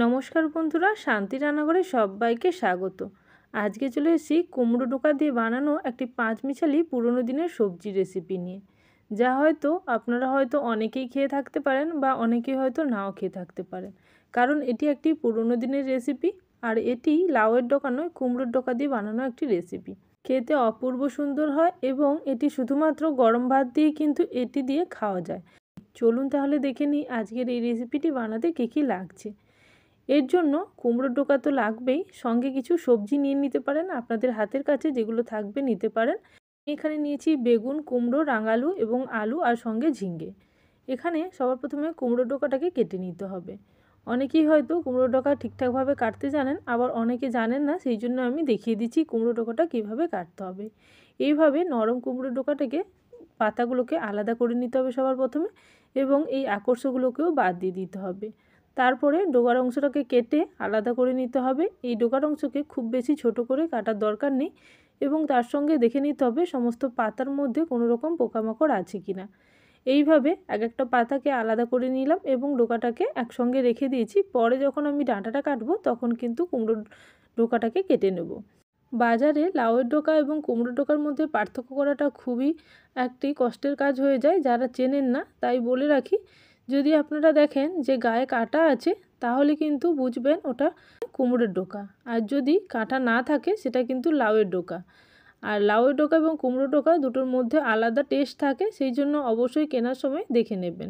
নমস্কার বন্ধুরা, শান্তি রান্নাঘরে সবাইকে স্বাগত। আজকে চলে এসেছি কুমড়ো ডোকা দিয়ে বানানো একটি পাঁচমিশালি পুরনো দিনের সবজি রেসিপি নিয়ে, যা হয়তো আপনারা অনেকেই খেয়ে থাকতে পারেন বা অনেকেই হয়তো নাও খেয়ে থাকতে পারেন, কারণ এটি একটি পুরনো দিনের রেসিপি। আর এটি লাউয়ের ডোকা নয়, কুমড়োর ডোকা দিয়ে বানানো একটি রেসিপি। খেতে অপূর্ব সুন্দর হয় এবং এটি শুধুমাত্র গরম ভাত দিয়ে কিন্তু এটি দিয়ে খাওয়া যায়। চলুন তাহলে দেখে নিই আজকের এই রেসিপিটি বানাতে কী কী লাগছে। এর জন্য কুমড়োর ডোকা তো লাগবেই, সঙ্গে কিছু সবজি নিয়ে নিতে পারেন, আপনাদের হাতের কাছে যেগুলো থাকবে নিতে পারেন। এখানে নিয়েছি বেগুন, কুমড়ো, রাঙালু এবং আলু আর সঙ্গে ঝিঙ্গে। এখানে সবার প্রথমে কুমড়ো ডোকাটাকে কেটে নিতে হবে। অনেকেই হয়তো কুমড়ো ডোকা ঠিকঠাকভাবে কাটতে জানেন, আবার অনেকে জানেন না, সেই জন্য আমি দেখিয়ে দিচ্ছি কুমড়ো ডোকাটা কীভাবে কাটতে হবে। এইভাবে নরম কুমড়ো ডোকাটাকে পাতাগুলোকে আলাদা করে নিতে হবে সবার প্রথমে, এবং এই আকর্ষগুলোকেও বাদ দিয়ে দিতে হবে। তারপরে ডোকার অংশটাকে কেটে আলাদা করে নিতে হবে। এই ডোকার অংশকে খুব বেশি ছোট করে কাটার দরকার নেই, এবং তার সঙ্গে দেখে নিতে হবে সমস্ত পাতার মধ্যে কোনো রকম পোকামাকড় আছে কি না। এইভাবে এক একটা পাতাকে আলাদা করে নিলাম এবং ডোকাটাকে একসঙ্গে রেখে দিয়েছি। পরে যখন আমি ডাঁটাটা কাটবো তখন কিন্তু কুমড়ো ডোকাটাকে কেটে নেব। বাজারে লাউয়ের ডোকা এবং কুমড়ো ডোকার মধ্যে পার্থক্য করাটা খুবই একটি কষ্টের কাজ হয়ে যায় যারা চেনেন না। তাই বলে রাখি, যদি আপনারা দেখেন যে গায়ে কাঁটা আছে তাহলে কিন্তু বুঝবেন ওটা কুমড়োর ডোকা, আর যদি কাঁটা না থাকে সেটা কিন্তু লাউয়ের ডোকা। আর লাউয়ের ডোকা এবং কুমড়োর ডোকা দুটোর মধ্যে আলাদা টেস্ট থাকে, সেই জন্য অবশ্যই কেনার সময় দেখে নেবেন।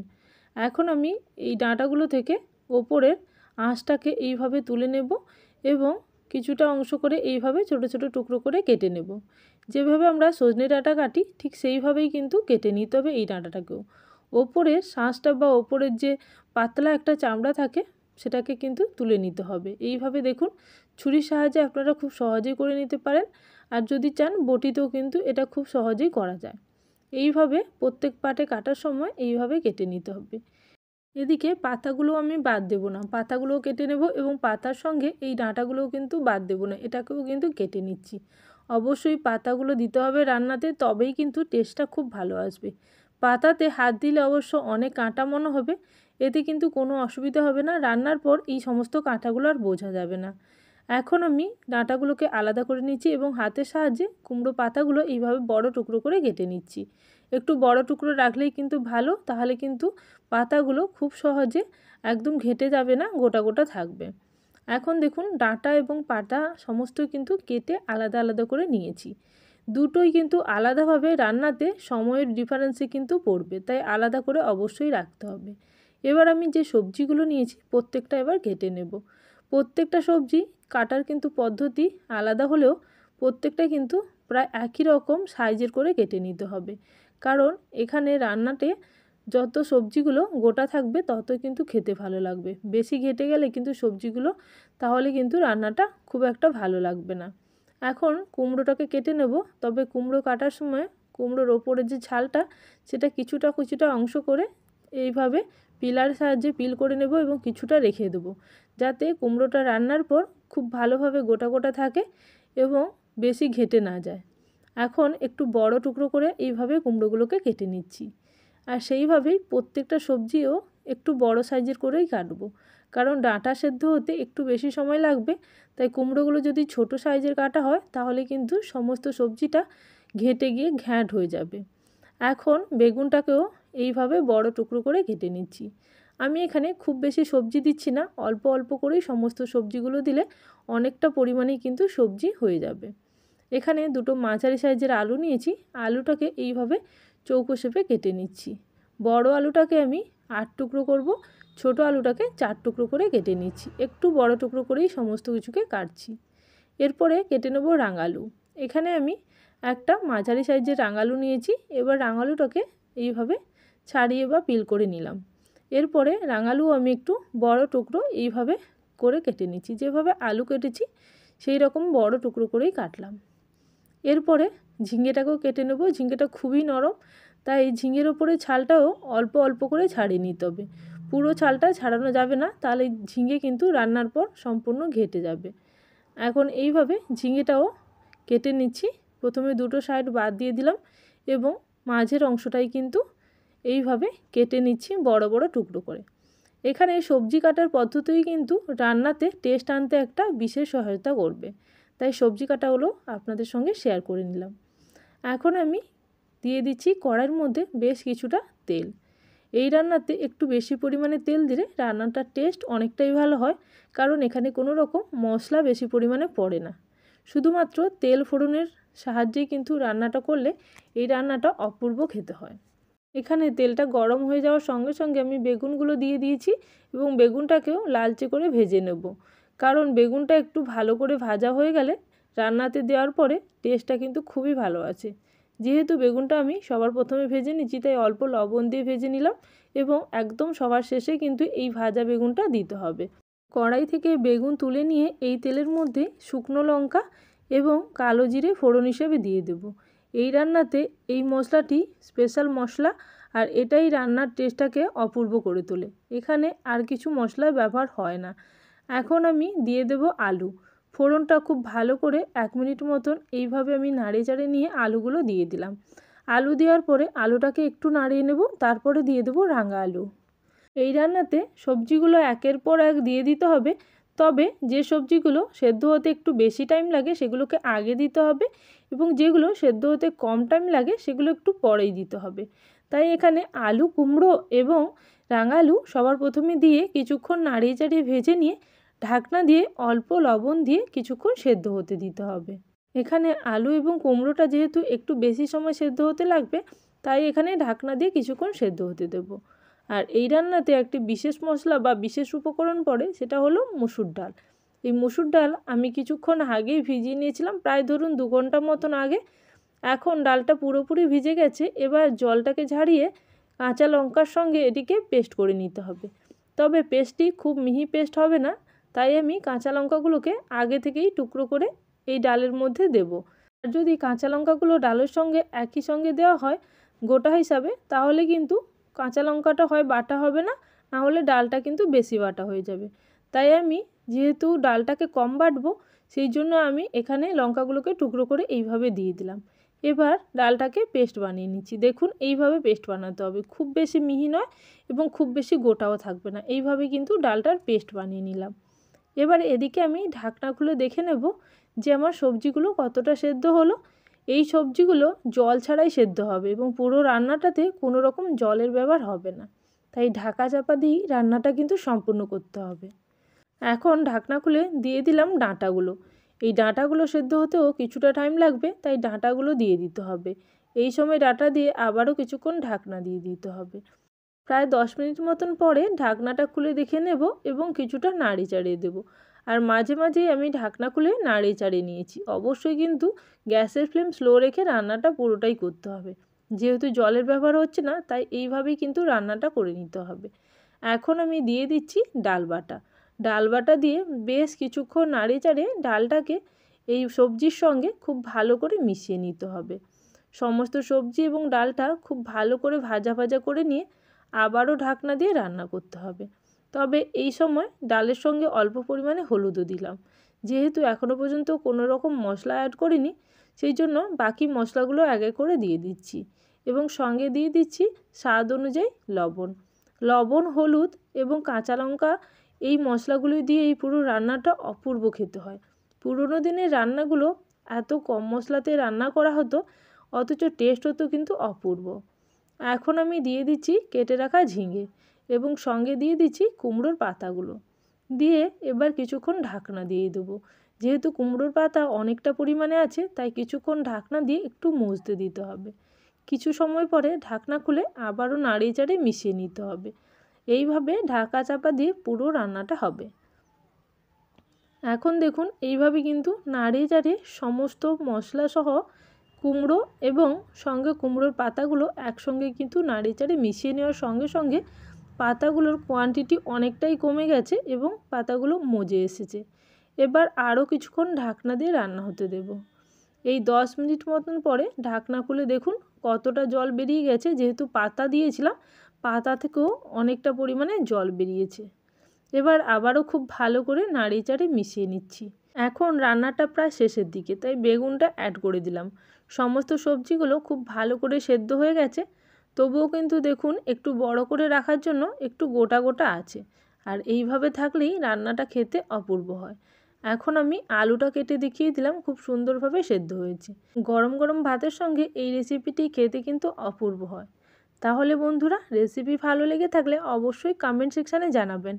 এখন আমি এই ডাঁটাগুলো থেকে ওপরের আঁশটাকে এইভাবে তুলে নেব এবং কিছুটা অংশ করে এইভাবে ছোট ছোট টুকরো করে কেটে নেব। যেভাবে আমরা সজনে ডাঁটা কাটি ঠিক সেইভাবেই কিন্তু কেটে নিতে হবে এই ডাঁটাটাকেও। ওপরের শাঁসটা বা ওপরের যে পাতলা একটা চামড়া থাকে সেটাকে কিন্তু তুলে নিতে হবে। এইভাবে দেখুন, ছুরির সাহায্যে আপনারা খুব সহজেই করে নিতে পারেন, আর যদি চান বটিতেও কিন্তু এটা খুব সহজেই করা যায়। এইভাবে প্রত্যেক পাটে কাটার সময় এইভাবে কেটে নিতে হবে। এদিকে পাতাগুলো আমি বাদ দেব না, পাতাগুলোও কেটে নেব এবং পাতার সঙ্গে এই ডাঁটাগুলোও কিন্তু বাদ দেব না, এটাকেও কিন্তু কেটে নিচ্ছি। অবশ্যই পাতাগুলো দিতে হবে রান্নাতে, তবেই কিন্তু টেস্টটা খুব ভালো আসবে। পাতাতে হাত দিলে অবশ্য অনেক কাঁটা মনে হবে, এতে কিন্তু কোনো অসুবিধা হবে না, রান্নার পর এই সমস্ত কাঁটাগুলো আর বোঝা যাবে না। এখন আমি ডাঁটাগুলোকে আলাদা করে নিচ্ছি এবং হাতের সাহায্যে কুমড়ো পাতাগুলো এইভাবে বড় টুকরো করে কেটে নিচ্ছি। একটু বড় টুকরো রাখলেই কিন্তু ভালো, তাহলে কিন্তু পাতাগুলো খুব সহজে একদম ঘেঁটে যাবে না, গোটা গোটা থাকবে। এখন দেখুন ডাঁটা এবং পাতা সমস্ত কিন্তু কেটে আলাদা আলাদা করে নিয়েছি। দুটোই কিন্তু আলাদাভাবে রান্নাতে সময়ের ডিফারেন্সে কিন্তু পড়বে, তাই আলাদা করে অবশ্যই রাখতে হবে। এবার আমি যে সবজিগুলো নিয়েছি প্রত্যেকটা এবার কেটে নেব। প্রত্যেকটা সবজি কাটার কিন্তু পদ্ধতি আলাদা হলেও প্রত্যেকটা কিন্তু প্রায় একই রকম সাইজের করে কেটে নিতে হবে, কারণ এখানে রান্নাতে যত সবজিগুলো গোটা থাকবে তত কিন্তু খেতে ভালো লাগবে। বেশি ঘেটে গেলে কিন্তু সবজিগুলো তাহলে কিন্তু রান্নাটা খুব একটা ভালো লাগবে না। এখন কুমড়োটাকে কেটে নেব, তবে কুমড়ো কাটার সময় কুমড়োর ওপরে যে ছালটা সেটা কিছুটা কিছুটা অংশ করে এইভাবে পিলার সাহায্যে পিল করে নেব এবং কিছুটা রেখে দেবো, যাতে কুমড়োটা রান্নার পর খুব ভালোভাবে গোটা গোটা থাকে এবং বেশি ঘেটে না যায়। এখন একটু বড় টুকরো করে এইভাবে কুমড়োগুলোকে কেটে নিচ্ছি, আর সেইভাবেই প্রত্যেকটা সবজিও একটু বড় সাইজের করেই কাটবো, কারণ ডাঁটা সেদ্ধ হতে একটু বেশি সময় লাগবে। তাই কুমড়োগুলো যদি ছোট সাইজের কাটা হয় তাহলে কিন্তু সমস্ত সবজিটা ঘেঁটে গিয়ে ঘ্যাঁট হয়ে যাবে। এখন বেগুনটাকেও এইভাবে বড় টুকরো করে কেটে নিচ্ছি। আমি এখানে খুব বেশি সবজি দিচ্ছি না, অল্প অল্প করেই সমস্ত সবজিগুলো দিলে অনেকটা পরিমাণেই কিন্তু সবজি হয়ে যাবে। এখানে দুটো মাঝারি সাইজের আলু নিয়েছি, আলুটাকে এইভাবে চৌকো শেপে কেটে নিচ্ছি। বড় আলুটাকে আমি 8 টুকরো করব, ছোট আলুটাকে 4 টুকরো করে কেটে নিচ্ছি। একটু বড় টুকরো করেই সমস্ত কিছুকে কাটছি। এরপরে কেটে নেব রাঙালু। এখানে আমি একটা মাঝারি সাইজের রাঙালু নিয়েছি। এবার রাঙালুটাকে এইভাবে ছাড়িয়ে বা পিল করে নিলাম। এরপরে রাঙালু আমি একটু বড় টুকরো এইভাবে করে কেটে নিচ্ছি, যেভাবে আলু কেটেছি সেই রকম বড় টুকরো করেই কাটলাম। এরপরে ঝিঙেটাকেও কেটে নেব। ঝিঙেটা খুবই নরম, তাই ঝিঙের ওপরে ছালটাও অল্প অল্প করে ছাড়িয়ে নিতে হবে, পুরো ছালটা ছাড়ানো যাবে না, তাহলে ঝিঙে কিন্তু রান্নার পর সম্পূর্ণ ঘেটে যাবে। এখন এইভাবে ঝিঙেটাও কেটে নিচ্ছি। প্রথমে দুটো সাইড বাদ দিয়ে দিলাম এবং মাঝের অংশটাই কিন্তু এইভাবে কেটে নিচ্ছি বড় বড় টুকরো করে। এখানে সবজি কাটার পদ্ধতিই কিন্তু রান্নাতে টেস্ট আনতে একটা বিশেষ সহায়তা করবে, তাই সবজি কাটাগুলো আপনাদের সঙ্গে শেয়ার করে নিলাম। এখন আমি দিয়ে দিচ্ছি কড়াইয়ের মধ্যে বেশ কিছুটা তেল। এই রান্নাতে একটু বেশি পরিমাণে তেল দিলে রান্নাটার টেস্ট অনেকটাই ভালো হয়, কারণ এখানে কোনো রকম মশলা বেশি পরিমাণে পড়ে না। শুধুমাত্র তেল ফোড়নের সাহায্যেই কিন্তু রান্নাটা করলে এই রান্নাটা অপূর্ব খেতে হয়। এখানে তেলটা গরম হয়ে যাওয়ার সঙ্গে সঙ্গে আমি বেগুনগুলো দিয়ে দিয়েছি এবং বেগুনটাকেও লালচে করে ভেজে নেব, কারণ বেগুনটা একটু ভালো করে ভাজা হয়ে গেলে রান্নাতে দেওয়ার পরে টেস্টটা কিন্তু খুবই ভালো আছে। যেহেতু বেগুনটা আমি সবার প্রথমে ভেজে নিচ্ছি, তাই অল্প লবণ দিয়ে ভেজে নিলাম এবং একদম সবার শেষে কিন্তু এই ভাজা বেগুনটা দিতে হবে। কড়াই থেকে বেগুন তুলে নিয়ে এই তেলের মধ্যে শুকনো লঙ্কা এবং কালো জিরে ফোড়ন হিসেবে দিয়ে দেব। এই রান্নাতে এই মশলাটি স্পেশাল মশলা, আর এটাই রান্নার টেস্টটাকে অপূর্ব করে তোলে। এখানে আর কিছু মশলার ব্যবহার হয় না। এখন আমি দিয়ে দেব আলু। ফোড়নটা খুব ভালো করে 1 মিনিট মতন এইভাবে আমি নাড়িয়ে চাড়িয়ে নিয়ে আলুগুলো দিয়ে দিলাম। আলু দেওয়ার পরে আলুটাকে একটু নাড়িয়ে নেব, তারপরে দিয়ে দেব রাঙা আলু। এই রান্নাতে সবজিগুলো একের পর এক দিয়ে দিতে হবে, তবে যে সবজিগুলো সেদ্ধ হতে একটু বেশি টাইম লাগে সেগুলোকে আগে দিতে হবে এবং যেগুলো সেদ্ধ হতে কম টাইম লাগে সেগুলো একটু পরেই দিতে হবে। তাই এখানে আলু, কুমড়ো এবং রাঙালু সবার প্রথমে দিয়ে কিছুক্ষণ নাড়িয়ে চাড়িয়ে ভেজে নিয়ে ঢাকনা দিয়ে অল্প লবণ দিয়ে কিছুক্ষণ সেদ্ধ হতে দিতে হবে। এখানে আলু এবং কুমড়োটা যেহেতু একটু বেশি সময় সেদ্ধ হতে লাগবে, তাই এখানে ঢাকনা দিয়ে কিছুক্ষণ সেদ্ধ হতে দেবো। আর এই রান্নাতে একটি বিশেষ মশলা বা বিশেষ উপকরণ পড়ে, সেটা হলো মসুর ডাল। এই মসুর ডাল আমি কিছুক্ষণ আগেই ভিজিয়ে নিয়েছিলাম, প্রায় ধরুন 2 ঘন্টা মতন আগে। এখন ডালটা পুরোপুরি ভিজে গেছে। এবার জলটাকে ঝাড়িয়ে কাঁচা লঙ্কার সঙ্গে এটিকে পেস্ট করে নিতে হবে। তবে পেস্টটি খুব মিহি পেস্ট হবে না, তাই আমি কাঁচা লঙ্কাগুলোকে আগে থেকেই টুকরো করে এই ডালের মধ্যে দেব। আর যদি কাঁচা লঙ্কাগুলো ডালের সঙ্গে একই সঙ্গে দেওয়া হয় গোটা হিসাবে, তাহলে কিন্তু কাঁচা লঙ্কাটা হয় বাটা হবে না, না হলে ডালটা কিন্তু বেশি বাটা হয়ে যাবে। তাই আমি যেহেতু ডালটাকে কম বাটবো, সেই জন্য আমি এখানে লঙ্কাগুলোকে টুকরো করে এইভাবে দিয়ে দিলাম। এবার ডালটাকে পেস্ট বানিয়ে নিচ্ছি। দেখুন এইভাবে পেস্ট বানাতে হবে, খুব বেশি মিহি নয় এবং খুব বেশি গোটাও থাকবে না। এইভাবে কিন্তু ডালটার পেস্ট বানিয়ে নিলাম। এবার এদিকে আমি ঢাকনা খুলে দেখে নেব যে আমার সবজিগুলো কতটা সেদ্ধ হলো। এই সবজিগুলো জল ছাড়াই সেদ্ধ হবে এবং পুরো রান্নাটাতে কোনো রকম জলের ব্যবহার হবে না, তাই ঢাকা চাপা দিয়েই রান্নাটা কিন্তু সম্পূর্ণ করতে হবে। এখন ঢাকনা খুলে দিয়ে দিলাম ডাঁটাগুলো। এই ডাঁটাগুলো সেদ্ধ হতেও কিছুটা টাইম লাগবে, তাই ডাঁটাগুলো দিয়ে দিতে হবে। এই সময় ডাঁটা দিয়ে আবারও কিছুক্ষণ ঢাকনা দিয়ে দিতে হবে। প্রায় 10 মিনিট মতন পরে ঢাকনাটা খুলে দেখে নেব এবং কিছুটা নাড়ি চাড়িয়ে দেবো। আর মাঝে মাঝেই আমি ঢাকনা খুলে নাড়িয়ে চাড়িয়ে নিয়েছি। অবশ্যই কিন্তু গ্যাসের ফ্লেম স্লো রেখে রান্নাটা পুরোটাই করতে হবে। যেহেতু জলের ব্যবহার হচ্ছে না, তাই এইভাবেই কিন্তু রান্নাটা করে নিতে হবে। এখন আমি দিয়ে দিচ্ছি ডাল বাটা। ডাল বাটা দিয়ে বেশ কিছুক্ষণ নাড়িয়ে চাড়িয়ে ডালটাকে এই সবজির সঙ্গে খুব ভালো করে মিশিয়ে নিতে হবে। সমস্ত সবজি এবং ডালটা খুব ভালো করে ভাজা ভাজা করে নিয়ে আবারও ঢাকনা দিয়ে রান্না করতে হবে। তবে এই সময় ডালের সঙ্গে অল্প পরিমাণে হলুদও দিলাম। যেহেতু এখনও পর্যন্ত কোনো রকম মশলা অ্যাড করিনি, সেই জন্য বাকি মশলাগুলো আগে করে দিয়ে দিচ্ছি এবং সঙ্গে দিয়ে দিচ্ছি স্বাদ অনুযায়ী লবণ। লবণ, হলুদ এবং কাঁচা লঙ্কা এই মশলাগুলো দিয়ে এই পুরো রান্নাটা অপূর্ব খেতে হয়। পুরনো দিনের রান্নাগুলো এত কম মশলাতে রান্না করা হতো, অথচ টেস্ট হতো কিন্তু অপূর্ব। এখন আমি দিয়ে দিচ্ছি কেটে রাখা ঝিঙে এবং সঙ্গে দিয়ে দিচ্ছি কুমড়োর পাতাগুলো। দিয়ে এবার কিছুক্ষণ ঢাকনা দিয়ে দেবো। যেহেতু কুমড়োর পাতা অনেকটা পরিমাণে আছে, তাই কিছুক্ষণ ঢাকনা দিয়ে একটু মুছতে দিতে হবে। কিছু সময় পরে ঢাকনা খুলে আবারও নাড়িয়ে চাড়িয়ে মিশিয়ে নিতে হবে। এইভাবে ঢাকা চাপা দিয়ে পুরো রান্নাটা হবে। এখন দেখুন এইভাবে কিন্তু নাড়িয়ে চাড়িয়ে সমস্ত মশলা সহ কুমড়ো এবং সঙ্গে কুমড়োর পাতাগুলো একসঙ্গে কিন্তু নাড়িয়ে চাড়িয়ে মিশিয়ে নেওয়ার সঙ্গে সঙ্গে পাতাগুলোর কোয়ান্টিটি অনেকটাই কমে গেছে এবং পাতাগুলো মজে এসেছে। এবার আরও কিছুক্ষণ ঢাকনা দিয়ে রান্না হতে দেব। এই 10 মিনিট মতন পরে ঢাকনা খুলে দেখুন কতটা জল বেরিয়ে গেছে। যেহেতু পাতা দিয়েছিলাম, পাতা থেকেও অনেকটা পরিমাণে জল বেরিয়েছে। এবার আবারও খুব ভালো করে নাড়িয়ে চাড়িয়ে মিশিয়ে নিচ্ছি। এখন রান্নাটা প্রায় শেষের দিকে, তাই বেগুনটা অ্যাড করে দিলাম। সমস্ত সবজিগুলো খুব ভালো করে সেদ্ধ হয়ে গেছে, তবুও কিন্তু দেখুন একটু বড় করে রাখার জন্য একটু গোটা গোটা আছে। আর এইভাবে থাকলেই রান্নাটা খেতে অপূর্ব হয়। এখন আমি আলুটা কেটে দেখিয়ে দিলাম, খুব সুন্দরভাবে সেদ্ধ হয়েছে। গরম গরম ভাতের সঙ্গে এই রেসিপিটি খেতে কিন্তু অপূর্ব হয়। তাহলে বন্ধুরা, রেসিপি ভালো লেগে থাকলে অবশ্যই কমেন্ট সেকশানে জানাবেন।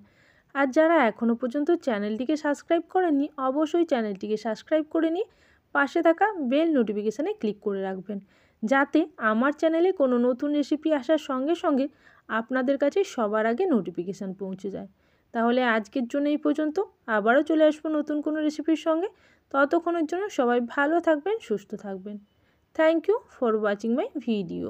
আর যারা এখনও পর্যন্ত চ্যানেলটিকে সাবস্ক্রাইব করেননি, অবশ্যই চ্যানেলটিকে সাবস্ক্রাইব করে নিয়ে পাশে থাকা বেল নোটিফিকেশানে ক্লিক করে রাখবেন, যাতে আমার চ্যানেলে কোনো নতুন রেসিপি আসার সঙ্গে সঙ্গে আপনাদের কাছে সবার আগে নোটিফিকেশান পৌঁছে যায়। তাহলে আজকের জন্য এই পর্যন্ত। আবারও চলে আসবো নতুন কোনো রেসিপির সঙ্গে। ততক্ষণের জন্য সবাই ভালো থাকবেন, সুস্থ থাকবেন। Thank you for watching my video.